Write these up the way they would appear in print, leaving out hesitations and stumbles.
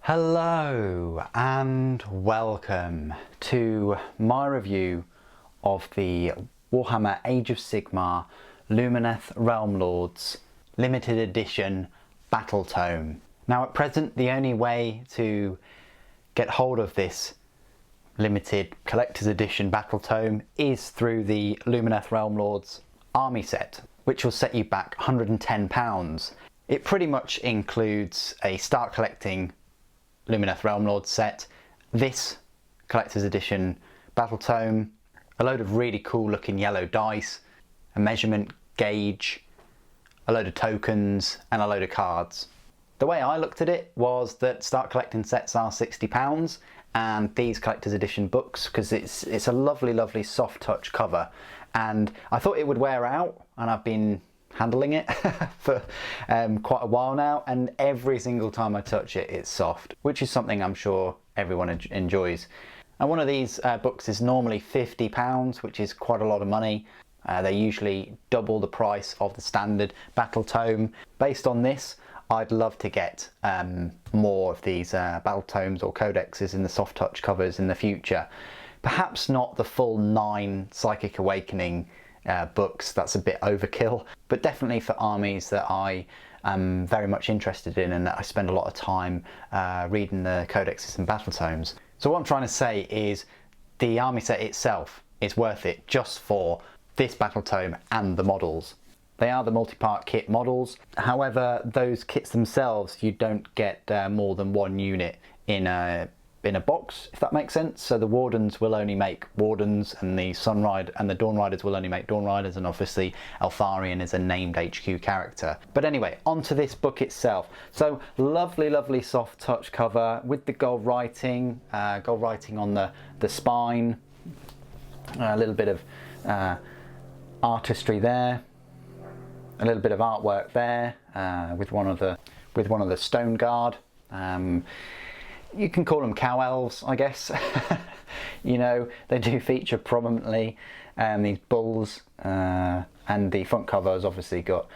Hello and welcome to my review of the Warhammer Age of Sigmar Lumineth Realm Lords limited edition Battletome. Now at present the only way to get hold of this limited collector's edition Battletome is through the Lumineth Realm Lords army set, which will set you back £110. It pretty much includes a start collecting Lumineth Realm Lords set, this collector's edition Battletome, a load of really cool looking yellow dice, a measurement gauge, a load of tokens and a load of cards. The way I looked at it was that start collecting sets are £60 and these collector's edition books, because it's a lovely soft touch cover, and I thought it would wear out, and I've been handling it for quite a while now, and every single time I touch it it's soft, which is something I'm sure everyone enjoys. And one of these books is normally £50, which is quite a lot of money. They usually double the price of the standard Battletome. Based on this, I'd love to get more of these Battletomes or codexes in the soft touch covers in the future. Perhaps not the full 9 Psychic Awakening books, that's a bit overkill, but definitely for armies that I am very much interested in and that I spend a lot of time reading the codexes and battletomes. So what I'm trying to say is the army set itself is worth it just for this battletome and the models. They are the multi-part kit models, however those kits themselves you don't get more than one unit in a box, if that makes sense. So the Wardens will only make Wardens, and the Sunride and the Dawn Riders will only make Dawn Riders, and obviously Eltharion is a named HQ character. But anyway, onto this book itself. So lovely soft touch cover with the gold writing on the spine, a little bit of artistry there, a little bit of artwork there with one of the Stone Guard. You can call them cow elves, I guess. You know, they do feature prominently, these bulls, and the front cover has obviously got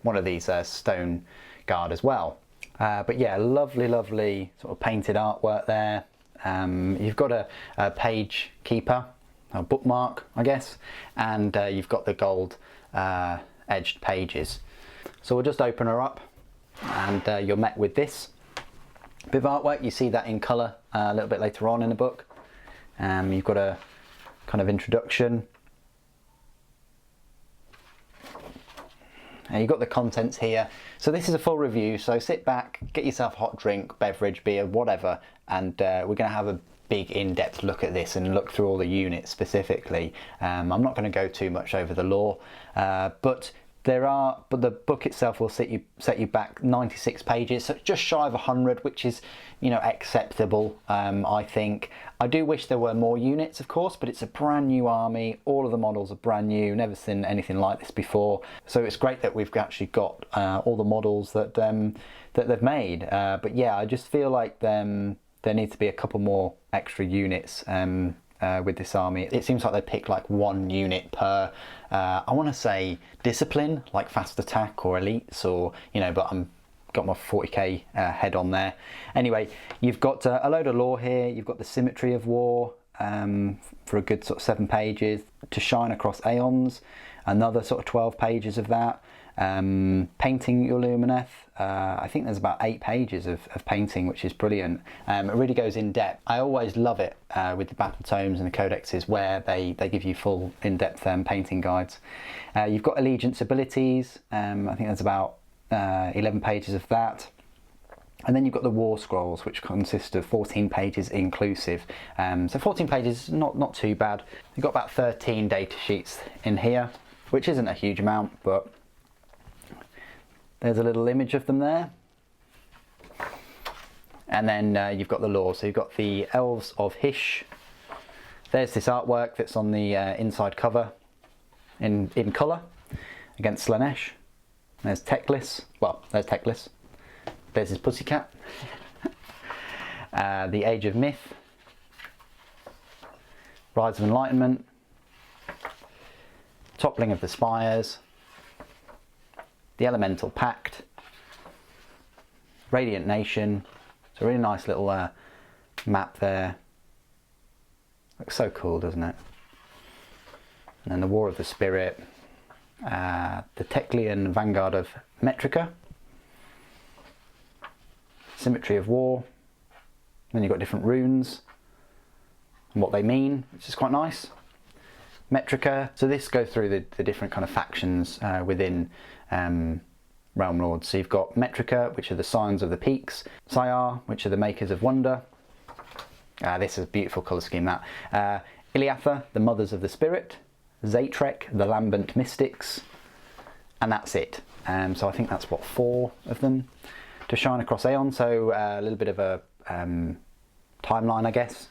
one of these Stone Guard as well. But yeah, lovely sort of painted artwork there. You've got a page keeper, a bookmark, I guess, and you've got the gold edged pages. So we'll just open her up, and you're met with this bit of artwork. You see that in colour a little bit later on in the book. You've got a kind of introduction. And you've got the contents here. So this is a full review, so sit back, get yourself a hot drink, beverage, beer, whatever, and we're going to have a big in-depth look at this and look through all the units specifically. I'm not going to go too much over the lore, but the book itself will set you back 96 pages, so it's just shy of 100, which is, you know, acceptable. I think I do wish there were more units, of course, but it's a brand new army. All of the models are brand new, never seen anything like this before. So it's great that we've actually got all the models that they've made. But yeah, I just feel like there needs to be a couple more extra units with this army. It seems like they pick like one unit per, I want to say discipline, like fast attack or elites, or, you know, but I'm got my 40k head on there. Anyway, you've got a load of lore here. You've got the symmetry of war for a good sort of 7 pages, to shine across aeons, another sort of 12 pages of that. Painting your Lumineth, I think there's about 8 pages of painting, which is brilliant. It really goes in depth. I always love it with the Battletomes and the codexes where they give you full in-depth painting guides. You've got allegiance abilities, I think there's about 11 pages of that. And then you've got the War Scrolls, which consist of 14 pages inclusive. So 14 pages, not too bad. You've got about 13 data sheets in here, which isn't a huge amount, but there's a little image of them there. And then you've got the lore. So you've got the Elves of Hysh. There's this artwork that's on the inside cover in colour against Slaanesh. There's Teclis. Well, there's Teclis. There's his pussycat. The Age of Myth. Rise of Enlightenment. Toppling of the Spires. The Elemental Pact, Radiant Nation, It's a really nice little map there. Looks so cool, doesn't it? And then the War of the Spirit, the Teclian Vanguard of Metrica, Symmetry of War. Then you've got different runes and what they mean, which is quite nice. Metrica, so this goes through the different kind of factions within Realm Lords. So you've got Metrica, which are the Scions of the Peaks, Syar, which are the Makers of Wonder. This is a beautiful colour scheme, that. Iliatha, the Mothers of the Spirit, Zatrek, the Lambent Mystics, and that's it. So I think that's what, 4 of them to shine across Aeon, so a little bit of a timeline, I guess.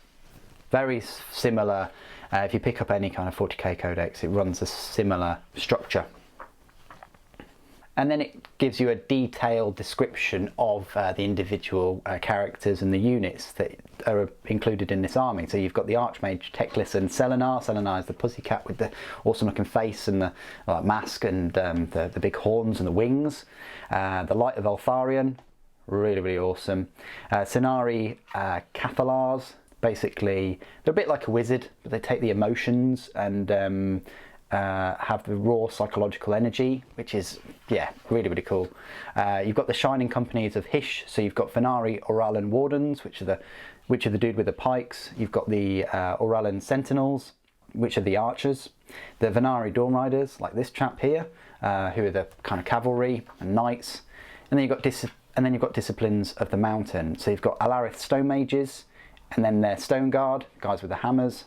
Very similar, if you pick up any kind of 40k codex, it runs a similar structure. And then it gives you a detailed description of the individual characters and the units that are included in this army. So you've got the Archmage, Teclis and Selenar. Selenar is the pussycat with the awesome looking face and the mask and the big horns and the wings. The Light of Eltharion, really, really awesome. Cenari Cathalars, basically, they're a bit like a wizard, but they take the emotions and have the raw psychological energy, which is, yeah, really, really cool. You've got the Shining Companies of Hysh, so you've got Venari Oralan Wardens, which are the dude with the pikes. You've got the Oralan Sentinels, which are the archers. The Venari Dawn Riders, like this chap here, who are the kind of cavalry and knights. And then you've got Disciplines of the Mountain. So you've got Alarith Stone Mages, and then their Stone Guard, guys with the hammers.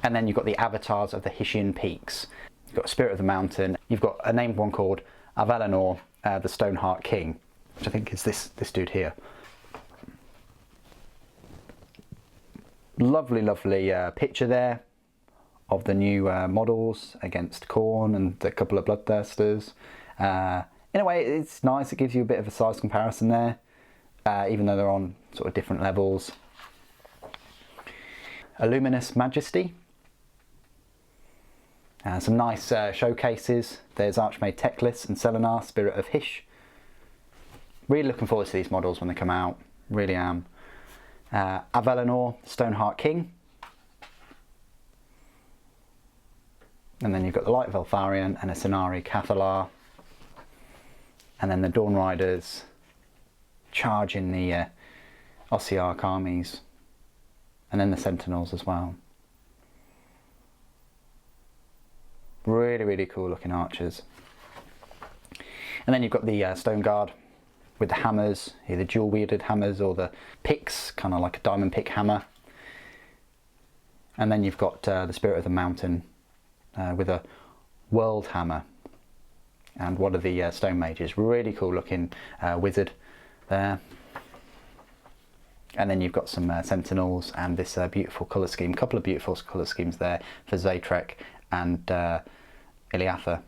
And then you've got the avatars of the Hyshian Peaks. You've got Spirit of the Mountain. You've got a named one called Avalanor, the Stoneheart King, which I think is this dude here. Lovely, lovely picture there of the new models against Khorne and a couple of Bloodthirsters. In a way, it's nice. It gives you a bit of a size comparison there, even though they're on sort of different levels. A Luminous Majesty. Some nice showcases. There's Archmage Teclis and Selenar, Spirit of Hysh. Really looking forward to these models when they come out. Really am. Avalanor, Stoneheart King. And then you've got the Light of Eltharion and a Cenari Cathalar. And then the Dawn Riders charging the Ossiarch armies. And then the Sentinels as well. Really, really cool looking archers. And then you've got the Stone Guard with the hammers, either dual wielded hammers or the picks, kind of like a diamond pick hammer. And then you've got the Spirit of the Mountain with a world hammer and one of the Stone Mages. Really cool looking wizard there. And then you've got some Sentinels and this beautiful colour scheme, couple of beautiful colour schemes there for Zatrek and Iliatha.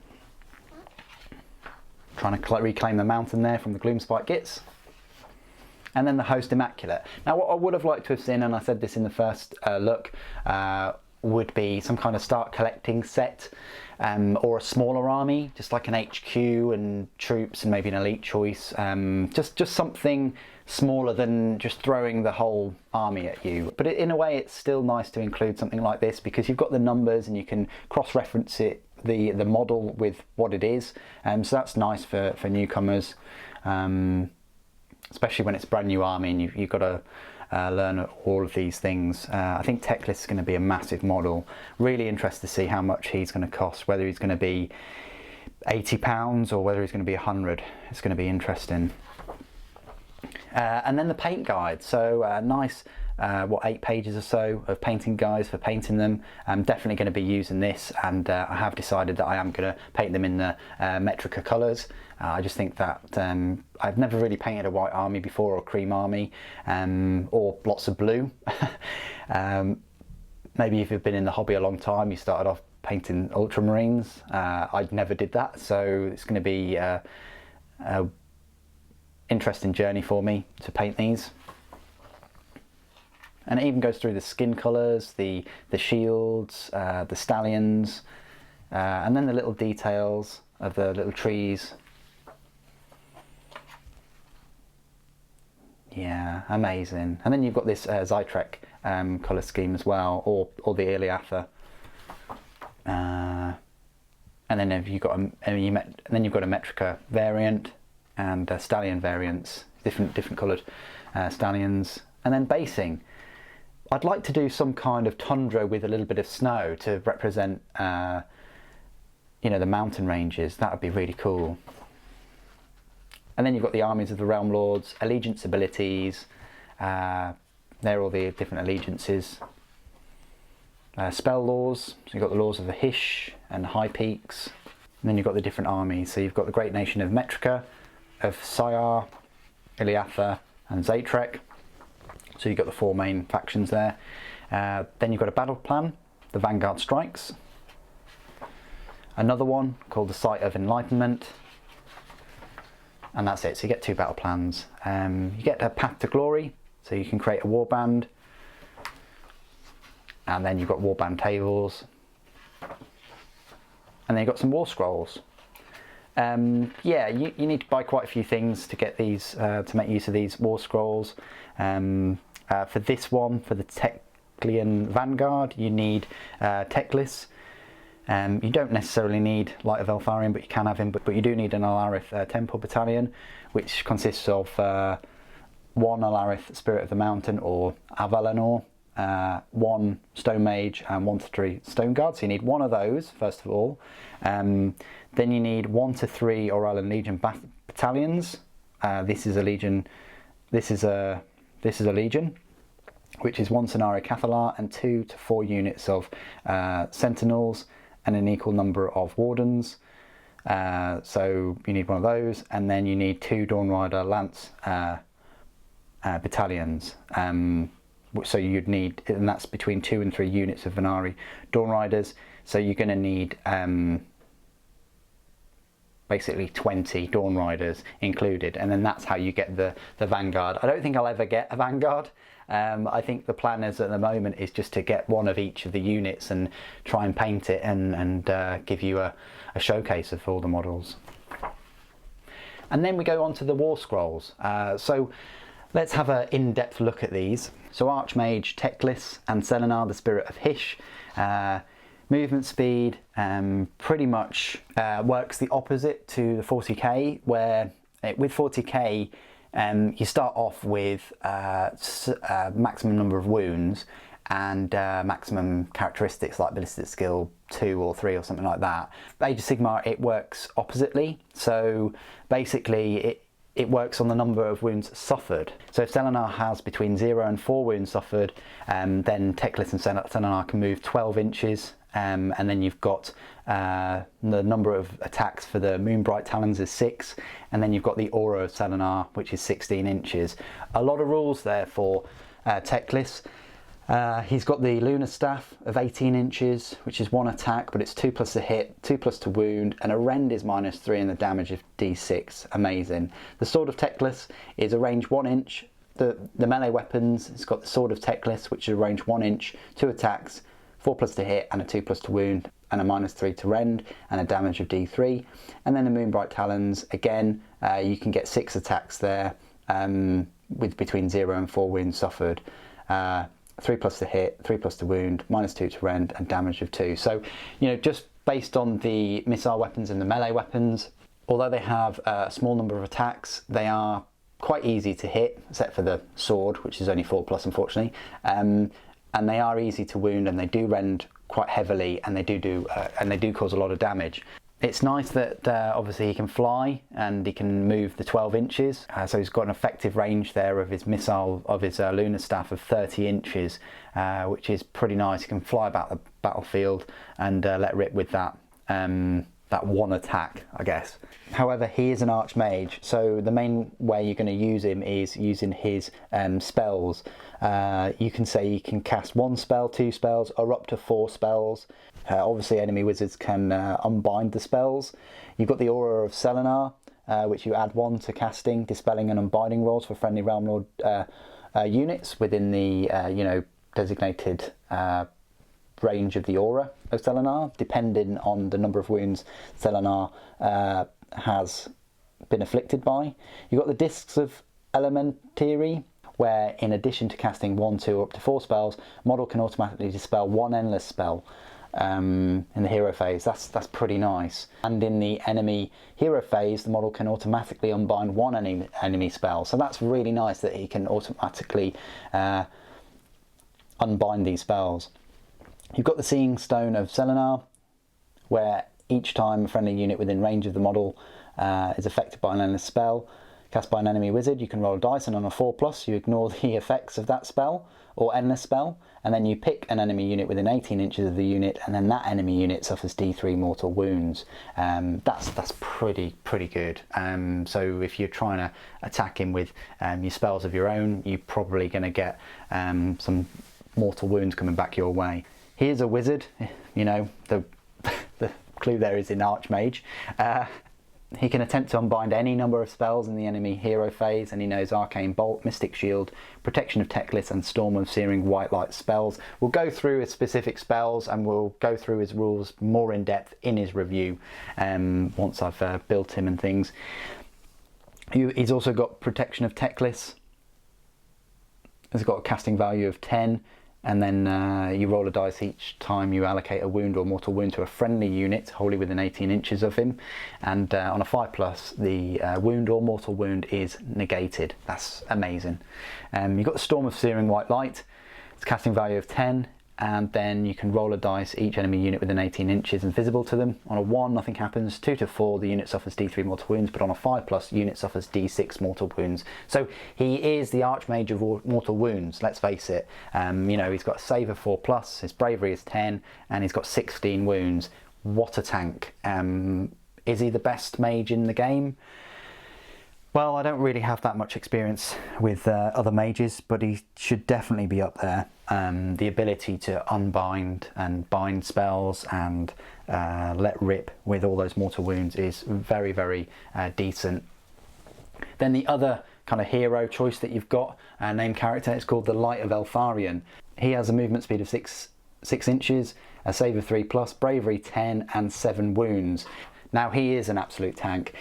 Trying to reclaim the mountain there from the Gloomspite Gits. And then the Host Immaculate. Now what I would have liked to have seen, and I said this in the first look, would be some kind of start collecting set or a smaller army, just like an HQ and troops and maybe an elite choice. Just something smaller than just throwing the whole army at you. But in a way it's still nice to include something like this because you've got the numbers and you can cross-reference it, the model with what it is. So that's nice for newcomers, especially when it's a brand new army and you've got to learn all of these things. I think Teclis is going to be a massive model. Really interested to see how much he's going to cost, whether he's going to be £80 or whether he's going to be 100. It's going to be interesting. And then the paint guide. So nice, 8 pages or so of painting guides for painting them. I'm definitely going to be using this, and I have decided that I am going to paint them in the Metrica colours. I just think that I've never really painted a white army before, or a cream army, or lots of blue. Maybe if you've been in the hobby a long time, you started off painting ultramarines. I never did that, so it's going to be a interesting journey for me to paint these. And it even goes through the skin colours, the shields, the stallions, and then the little details of the little trees. Yeah, amazing. And then you've got this Zytrek colour scheme as well, or the Iliatha. And then you've got a Metrica variant and stallion variants, different coloured stallions. And then basing. I'd like to do some kind of tundra with a little bit of snow to represent, you know, the mountain ranges. That would be really cool. And then you've got the armies of the Realm Lords, allegiance abilities. They're all the different allegiances. Spell laws. So you've got the laws of the Hish and High Peaks. And then you've got the different armies. So you've got the great nation of Metrica, of Syar, Iliatha, and Zytrek. So you've got the 4 main factions there. Then you've got a battle plan, the Vanguard Strikes. Another one called the Site of Enlightenment. And that's it, so you get 2 battle plans. You get a Path to Glory, so you can create a warband. And then you've got warband tables. And then you've got some war scrolls. Yeah, you need to buy quite a few things to get these, to make use of these war scrolls. For this one, for the Teclian Vanguard, you need Teclis. You don't necessarily need Light of Eltharion, but you can have him. But you do need an Alarith Temple Battalion, which consists of 1 Alarith Spirit of the Mountain or Avalanor, 1 Stone Mage and 1 to 3 Stone Guard. So you need 1 of those first of all. Then you need 1 to 3 Orellan Legion battalions. This is a legion. This is a legion, which is 1 Cenari Cathalar and 2 to 4 units of Sentinels and an equal number of Wardens. So you need 1 of those, and then you need 2 Dawnrider Lance battalions. So you'd need, and that's between 2 and 3 units of Venari Dawnriders. So you're going to need basically 20 Dawnriders included, and then that's how you get the Vanguard. I don't think I'll ever get a Vanguard. I think the plan is at the moment is just to get 1 of each of the units and try and paint it and give you a showcase of all the models. And then we go on to the War Scrolls. So let's have an in-depth look at these. So Archmage Teclis and Selenar, the Spirit of Hish. Movement speed pretty much works the opposite to the 40k, where with 40k you start off with maximum number of wounds and maximum characteristics like ballistic skill 2 or 3 or something like that. Age of Sigmar, it works oppositely. So basically it works on the number of wounds suffered. So if Selenar has between 0 and 4 wounds suffered, then Teclis and Selenar can move 12 inches. And then you've got the number of attacks for the Moonbright Talons is 6, and then you've got the Aura of Selenar, which is 16 inches. A lot of rules there for Teclis. He's got the Lunar Staff of 18 inches, which is 1 attack, but it's 2+ to hit, 2+ to wound, and a rend is -3 and the damage of d6. Amazing. The Sword of Teclis is a range 1 inch. The melee weapons, it's got the Sword of Teclis, which is a range 1 inch, 2 attacks, 4+ to hit and a 2+ to wound and a -3 to rend and a damage of d3. And then the Moonbright Talons, again, you can get 6 attacks there with between 0 and 4 wounds suffered. 3+ to hit, 3+ to wound, -2 to rend and damage of 2. So, you know, just based on the missile weapons and the melee weapons, although they have a small number of attacks, they are quite easy to hit, except for the sword, which is only 4+, unfortunately. And they are easy to wound, and they do rend quite heavily, and they do cause a lot of damage. It's nice that obviously he can fly and he can move the 12 inches, so he's got an effective range there of his missile, of his Lunar Staff of 30 inches, which is pretty nice. He can fly about the battlefield and let rip with that. That 1 attack, I guess. However, he is an Archmage, so the main way you're going to use him is using his spells. You can say you can cast 1 spell, 2 spells, or up to 4 spells. Obviously, enemy wizards can unbind the spells. You've got the Aura of Selenar, which you add 1 to casting, dispelling, and unbinding rolls for friendly Realm Lord units within the designated range of the Aura of Selenar, depending on the number of wounds Selenar has been afflicted by. You've got the Discs of Elementary, where in addition to casting 1, 2 or up to 4 spells, model can automatically dispel 1 endless spell in the hero phase. That's pretty nice. And in the enemy hero phase, the model can automatically unbind 1 enemy spell. So that's really nice that he can automatically unbind these spells. You've got the Seeing Stone of Selenar, where each time a friendly unit within range of the model is affected by an endless spell cast by an enemy wizard, you can roll a dice, and on a 4+, you ignore the effects of that spell or endless spell, and then you pick an enemy unit within 18 inches of the unit, and then that enemy unit suffers D3 mortal wounds. That's pretty good. So if you're trying to attack him with your spells of your own, you're probably going to get some mortal wounds coming back your way. Here's a wizard. You know, the clue there is in Archmage. He can attempt to unbind any number of spells in the enemy hero phase, and he knows Arcane Bolt, Mystic Shield, Protection of Teclis and Storm of Searing White Light spells. We'll go through his specific spells and we'll go through his rules more in depth in his review once I've built him and things. He's also got Protection of Teclis. He's got a casting value of 10. And then you roll a dice each time you allocate a wound or mortal wound to a friendly unit wholly within 18 inches of him. And on a 5+, the wound or mortal wound is negated. That's amazing. You've got the Storm of Searing White Light. It's casting value of 10. And then you can roll a dice, each enemy unit within 18 inches and visible to them. On a 1, nothing happens. 2 to 4, the unit suffers D3 mortal wounds, but on a 5+, unit suffers D6 mortal wounds. So he is the Archmage of mortal wounds, let's face it. You know, he's got a save of 4+, his bravery is 10, and he's got 16 wounds. What a tank. Is he the best mage in the game? Well, I don't really have that much experience with other mages, but he should definitely be up there. The ability to unbind and bind spells and let rip with all those mortal wounds is very decent. Then the other kind of hero choice that you've got, named character, is called the Light of Eltharion. He has a movement speed of 6 inches, a save of 3+, bravery 10 and 7 wounds. Now he is an absolute tank.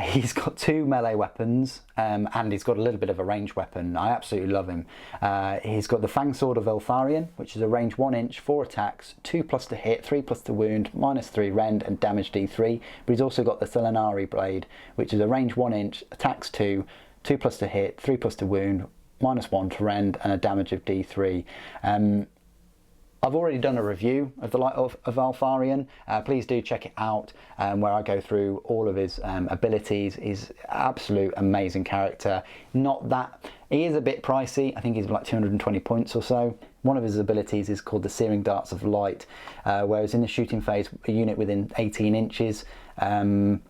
He's got 2 melee weapons and he's got a little bit of a ranged weapon. I absolutely love him. He's got the Fang Sword of Eltharion, which is a range 1 inch, 4 attacks, 2+ to hit, 3+ to wound, -3 rend and damage D3. But he's also got the Selenari Blade, which is a range 1 inch, attacks 2, 2+ to hit, 3+ to wound, -1 to rend and a damage of D3. I've already done a review of the Light of Eltharion. Please do check it out, where I go through all of his abilities. He's absolute amazing character. Not that, he is a bit pricey. I think he's like 220 points or so. One of his abilities is called the Searing Darts of Light, whereas in the shooting phase, a unit within 18 inches, on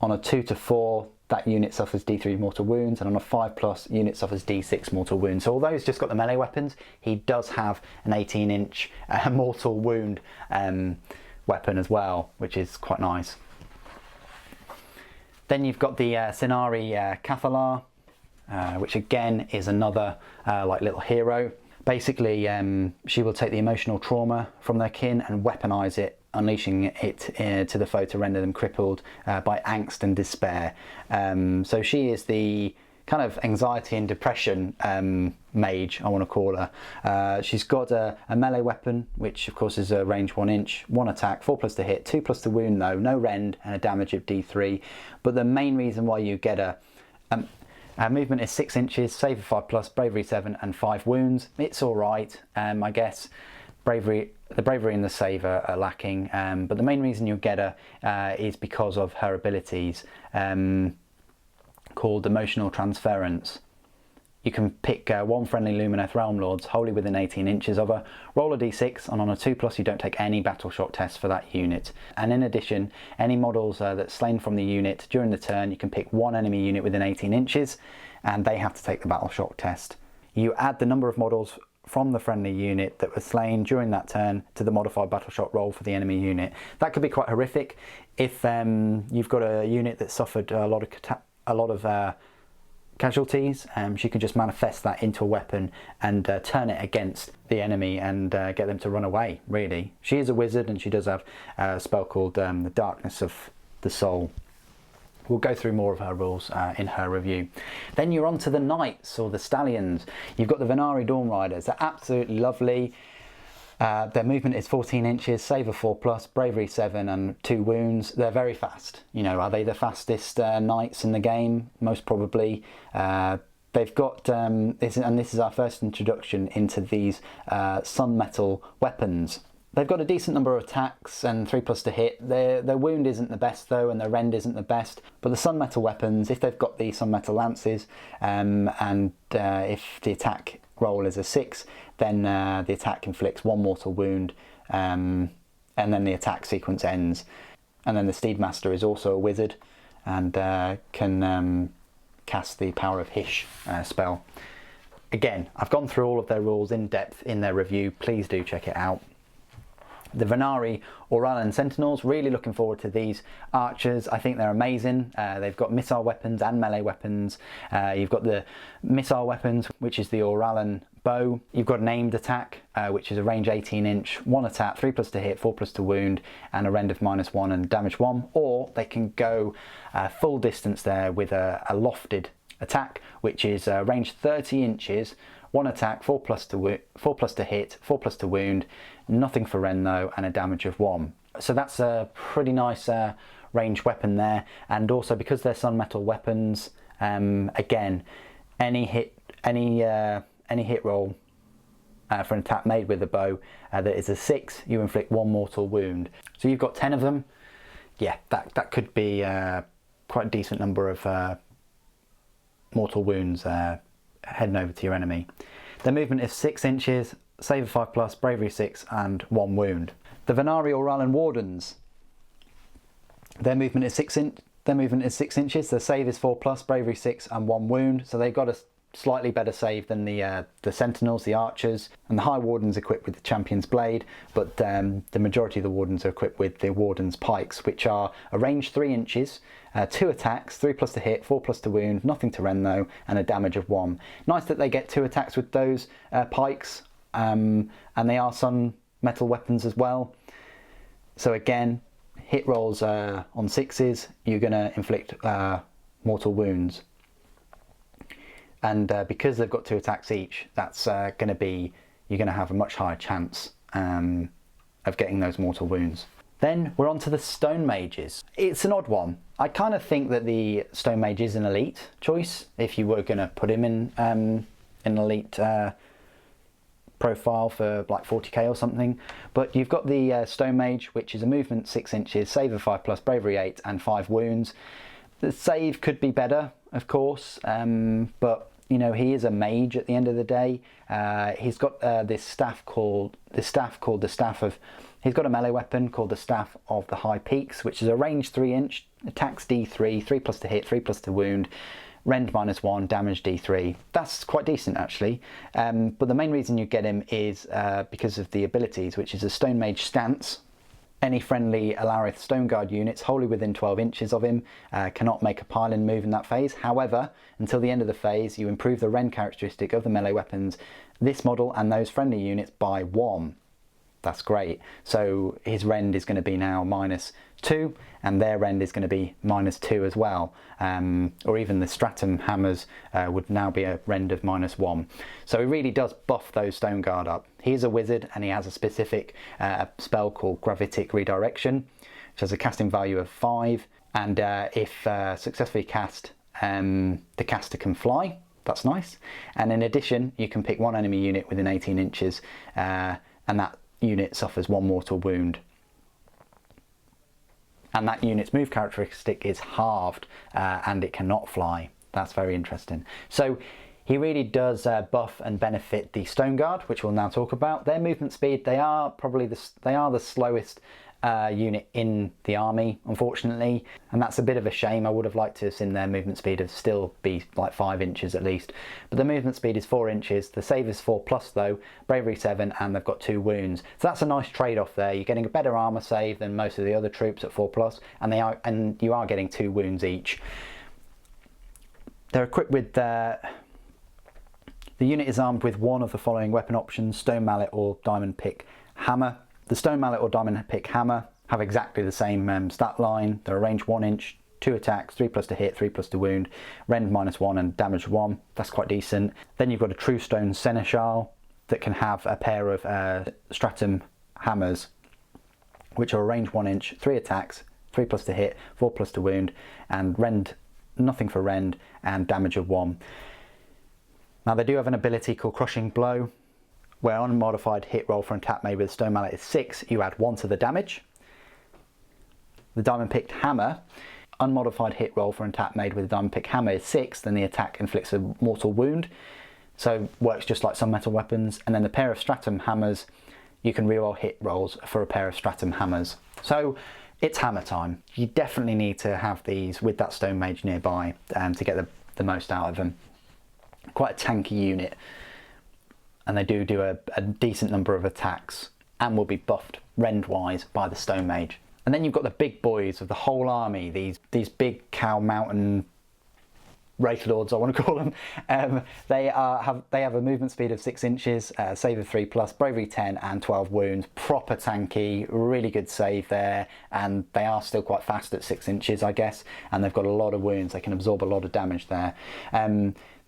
a 2 to 4, that unit suffers D3 mortal wounds, and on a 5+, unit suffers D6 mortal wounds. So although he's just got the melee weapons, he does have an 18-inch mortal wound weapon as well, which is quite nice. Then you've got the Sinari Cathalar, which again is another like little hero. Basically, she will take the emotional trauma from their kin and weaponize it, unleashing it to the foe to render them crippled by angst and despair. So she is the kind of anxiety and depression mage, I want to call her. She's got a melee weapon, which of course is a range 1 inch, 1 attack, 4+ to hit, 2+ to wound though, no rend and a damage of D3. But the main reason why you get her movement is 6 inches, save of 5+, bravery 7 and 5 wounds. It's alright, I guess. The bravery and the save are lacking, but the main reason you'll get her is because of her abilities called Emotional Transference. You can pick 1 friendly Lumineth Realm Lords wholly within 18 inches of her, roll a d6, and on a 2+ you don't take any battle shock tests for that unit. And in addition, any models that's slain from the unit during the turn, you can pick 1 enemy unit within 18 inches and they have to take the battle shock test. You add the number of models from the friendly unit that was slain during that turn to the modified battle shock roll for the enemy unit. That could be quite horrific if you've got a unit that suffered a lot of casualties. She can just manifest that into a weapon and turn it against the enemy and get them to run away, really. She is a wizard and she does have a spell called the Darkness of the Soul, We'll go through more of her rules in her review. Then you're on to the Knights, or the Stallions. You've got the Venari Dawn Riders. They're absolutely lovely. Their movement is 14 inches, save of 4+, bravery 7 and 2 wounds. They're very fast. You know, are they the fastest knights in the game? Most probably. They've got, and this is our first introduction into these sun metal weapons. They've got a decent number of attacks and 3+ to hit. Their wound isn't the best though, and their rend isn't the best. But the sun metal weapons, if they've got the sun metal lances, and if the attack roll is a 6, then the attack inflicts 1 mortal wound, and then the attack sequence ends. And then the Steedmaster is also a wizard and can cast the Power of Hish spell. Again, I've gone through all of their rules in depth in their review. Please do check it out. The Venari Oralan Sentinels, really looking forward to these archers. I think they're amazing. They've got missile weapons and melee weapons. You've got the missile weapons, which is the Oralan bow. You've got an aimed attack, which is a range 18-inch, 1 attack, 3+ to hit, 4+ to wound, and a rend of -1 and damage 1. Or they can go full distance there with a lofted attack, which is range 30 inches, 1 attack, 4+ to hit, 4+ to wound, nothing for rend though, and a damage of 1. So that's a pretty nice range weapon there. And also, because they're sun metal weapons, again, any hit roll for an attack made with a bow that is a 6, you inflict 1 mortal wound. So you've got 10 of them. Yeah, that could be quite a decent number of mortal wounds heading over to your enemy. Their movement is 6 inches, save of 5+, bravery 6 and 1 wound. The Venari Oralan Wardens, their movement is 6 inches, their save is 4+, bravery 6 and 1 wound. So they've got a slightly better save than the Sentinels, the Archers, and the High Wardens equipped with the Champion's Blade, but the majority of the Wardens are equipped with the Warden's Pikes, which are a range 3 inches, 2 attacks, 3+ to hit, 4+ to wound, nothing to rend though, and a damage of 1. Nice that they get 2 attacks with those pikes, and they are sun metal weapons as well. So again, hit rolls on 6s, you're going to inflict mortal wounds. And because they've got 2 attacks each, that's you're going to have a much higher chance of getting those mortal wounds. Then we're on to the Stone Mages. It's an odd one. I kind of think that the Stone Mage is an elite choice if you were going to put him in an elite profile for like 40k or something. But you've got the Stone Mage, which is a movement 6 inches, save of 5+, bravery 8 and 5 wounds. The save could be better, of course, but you know, he is a mage at the end of the day. He's got this staff called the Staff of. He's got a melee weapon called the Staff of the High Peaks, which is a range 3 inch, attacks D3, 3+ to hit, 3+ to wound, rend -1, damage D3. That's quite decent actually. But the main reason you get him is because of the abilities, which is a Stone Mage Stance. Any friendly Alarith Stoneguard units wholly within 12 inches of him cannot make a pile-in move in that phase. However, until the end of the phase, you improve the rend characteristic of the melee weapons, this model and those friendly units by 1. That's great. So his rend is going to be now -2, and their rend is going to be -2 as well. Or even the Stratum Hammers would now be a rend of -1. So he really does buff those Stoneguard up. He is a wizard, and he has a specific spell called Gravitic Redirection, which has a casting value of 5, and if successfully cast, the caster can fly. That's nice. And in addition, you can pick 1 enemy unit within 18 inches, and that unit suffers 1 mortal wound. And that unit's move characteristic is halved, and it cannot fly. That's very interesting. So he really does buff and benefit the Stoneguard, which we'll now talk about. Their movement speed, they are the slowest unit in the army, unfortunately, and that's a bit of a shame. I would have liked to have seen their movement speed of still be like 5 inches at least, but the movement speed is 4 inches. The save is 4+ though, bravery 7, and they've got 2 wounds, so that's a nice trade-off there. You're getting a better armor save than most of the other troops at 4+, and you are getting 2 wounds each. They're equipped with the unit is armed with one of the following weapon options: Stone Mallet or Diamond Pick Hammer. The Stone Mallet or Diamond Pick Hammer have exactly the same stat line. They're a range 1 inch, 2 attacks, 3 plus to hit, 3 plus to wound, rend -1 and damage 1. That's quite decent. Then you've got a True Stone Seneschal that can have a pair of Stratum hammers, which are a range 1 inch, 3 attacks, 3 plus to hit, 4 plus to wound, and rend, nothing for rend, and damage of 1. Now they do have an ability called Crushing Blow, where on a modified hit roll for an attack made with a stone mallet is 6, you add 1 to the damage. The Diamond Picked Hammer, unmodified hit roll for an attack made with a Diamond Picked Hammer is 6, then the attack inflicts a mortal wound, so works just like some metal weapons. And then the pair of Stratum Hammers, you can reroll hit rolls for a pair of Stratum Hammers. So it's hammer time. You definitely need to have these with that Stone Mage nearby to get the most out of them. Quite a tanky unit, and they do a decent number of attacks and will be buffed rend wise by the Stone Mage. And then you've got the big boys of the whole army, these big cow mountain Wraith Lords, I want to call them. They have a movement speed of 6 inches, save of 3+, bravery 10 and 12 wounds. Proper tanky, really good save there, and they are still quite fast at 6 inches, I guess, and they've got a lot of wounds. They can absorb a lot of damage there.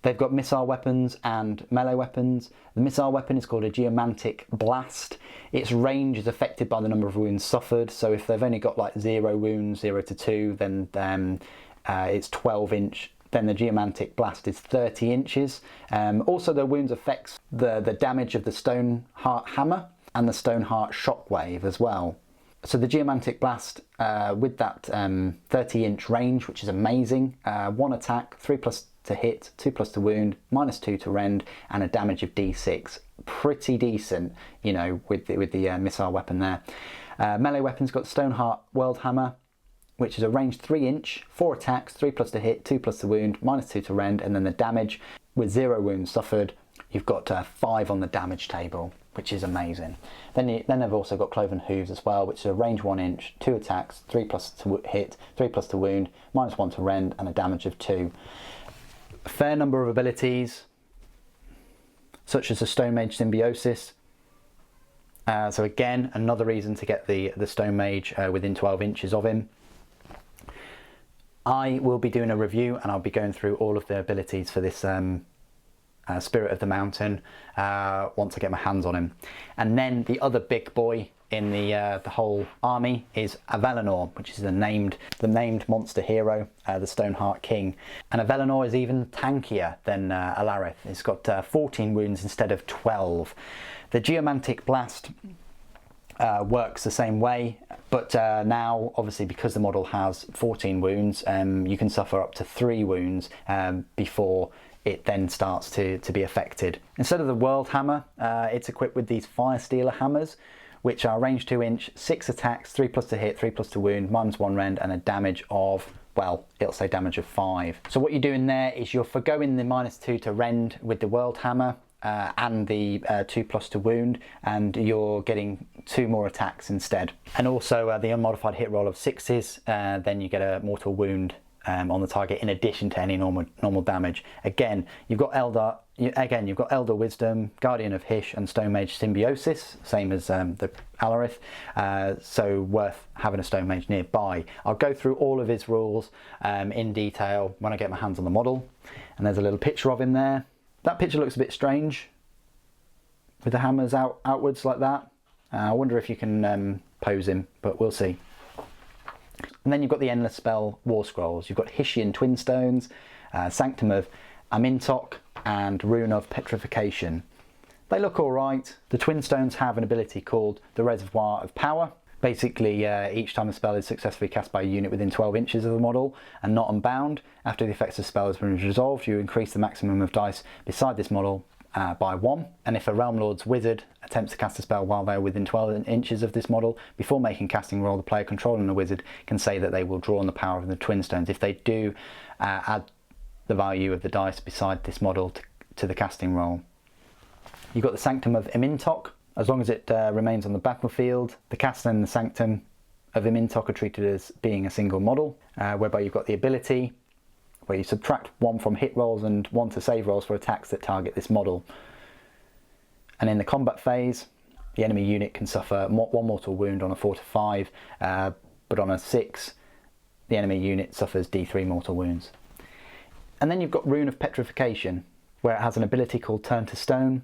They've got missile weapons and melee weapons. The missile weapon is called a Geomantic Blast. Its range is affected by the number of wounds suffered, so if they've only got like 0 wounds, 0 to 2, then it's 12 inch. Then the Geomantic Blast is 30 inches. Also the wounds affects the damage of the Stoneheart Hammer and the Stoneheart Shockwave as well. So the Geomantic Blast with that 30 inch range, which is amazing, 1 attack, 3 plus to hit, 2 plus to wound, -2 to rend, and a damage of D6. Pretty decent, you know, with the missile weapon there. Melee weapon's got Stoneheart World Hammer, which is a range 3 inch, 4 attacks, 3 plus to hit, 2 plus to wound, -2 to rend, and then the damage with 0 wounds suffered. You've got 5 on the damage table, which is amazing. Then they've also got Cloven Hooves as well, which is a range 1 inch, 2 attacks, 3 plus to hit, 3 plus to wound, -1 to rend, and a damage of 2. A fair number of abilities, such as the Stone Mage Symbiosis. So again, another reason to get the Stone Mage within 12 inches of him. I will be doing a review and I'll be going through all of the abilities for this Spirit of the Mountain once I get my hands on him. And then the other big boy in the whole army is Avalanor, which is the named monster hero, the Stoneheart King. And Avalanor is even tankier than Alarith. It's got 14 wounds instead of 12. The Geomantic Blast works the same way, but now obviously because the model has 14 wounds, you can suffer up to 3 wounds before it then starts to be affected. Instead of the World Hammer, it's equipped with these Fire Stealer Hammers, which are range 2 inch, 6 attacks, 3 plus to hit, 3 plus to wound, -1 rend, and a damage of, well, it'll say damage of 5. So what you're doing there is you're forgoing the -2 to rend with the World Hammer and the 2 plus to wound, and you're getting 2 more attacks instead. And also the unmodified hit roll of 6s, then you get a mortal wound on the target in addition to any normal damage. Again, you've got Elder Wisdom, Guardian of Hysh, and Stone Mage Symbiosis, same as the Alarith, so worth having a Stone Mage nearby. I'll go through all of his rules in detail when I get my hands on the model. And there's a little picture of him there. That picture looks a bit strange with the hammers outwards like that. I wonder if you can pose him, but we'll see. And then you've got the Endless Spell War Scrolls. You've got Hishian Twin Stones, Sanctum of Amintok, and Rune of Petrification. They look alright. The Twin Stones have an ability called the Reservoir of Power. Basically, each time a spell is successfully cast by a unit within 12 inches of the model and not unbound, after the effects of the spell has been resolved, you increase the maximum of dice beside this model by 1. And if a Realm Lord's Wizard attempts to cast a spell while they are within 12 inches of this model, before making casting roll, the player controlling the wizard can say that they will draw on the power of the Twin Stones. If they do, add the value of the dice beside this model to the casting roll. You've got the Sanctum of Amintok. As long as it remains on the battlefield, the caster and the Sanctum of Amintok are treated as being a single model, whereby you've got the ability where you subtract 1 from hit rolls and 1 to save rolls for attacks that target this model. And in the combat phase, the enemy unit can suffer 1 mortal wound on a 4 to 5, but on a 6, the enemy unit suffers D3 mortal wounds. And then you've got Rune of Petrification, where it has an ability called Turn to Stone.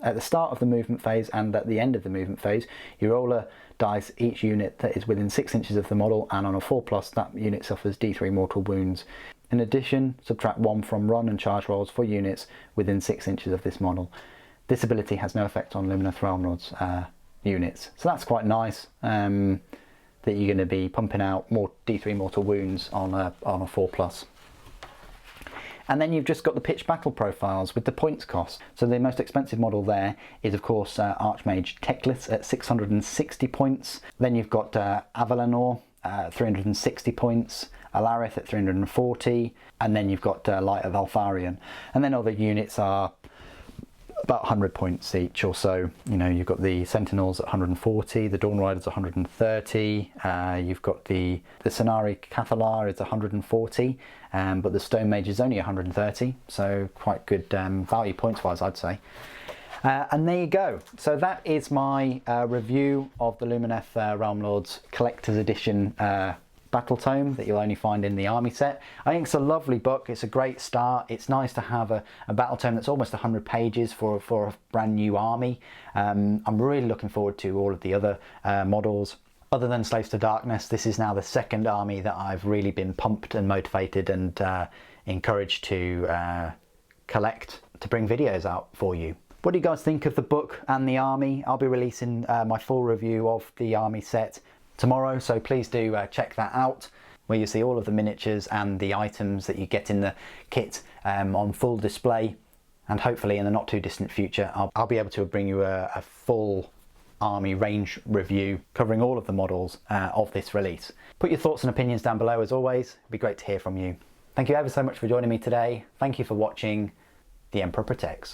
At the start of the movement phase and at the end of the movement phase, you roll a dice each unit that is within 6 inches of the model, and on a 4+, that unit suffers D3 mortal wounds. In addition, subtract 1 from run and charge rolls for units within 6 inches of this model. This ability has no effect on Lumineth Realm Lords units, so that's quite nice, that you're going to be pumping out more D3 mortal wounds on a 4+. And then you've just got the pitch battle profiles with the points cost. So the most expensive model there is, of course, Archmage Teclis at 660 points. Then you've got Avalanor, 360 points, Alarith at 340, and then you've got Light of Alfarian. And then other units are about 100 points each or so. You know, you've got the Sentinels at 140, the Dawn Riders 130, you've got the Cenari Cathalar is 140, but the Stone Mage is only 130, so quite good value points wise, I'd say. And there you go. So that is my review of the Lumineth Realm Lords Collector's Edition Battletome that you'll only find in the army set. I think it's a lovely book. It's a great start. It's nice to have a Battletome that's almost 100 pages for a brand new army. I'm really looking forward to all of the other models. Other than Slaves to Darkness, this is now the second army that I've really been pumped and motivated and encouraged to collect, to bring videos out for you. What do you guys think of the book and the army? I'll be releasing my full review of the army set tomorrow, so please do check that out, where you see all of the miniatures and the items that you get in the kit on full display. And hopefully in the not too distant future I'll be able to bring you a full army range review covering all of the models of this release. Put your thoughts and opinions down below as always. It'd be great to hear from you. Thank you ever so much for joining me today. Thank you for watching. The Emperor Protects.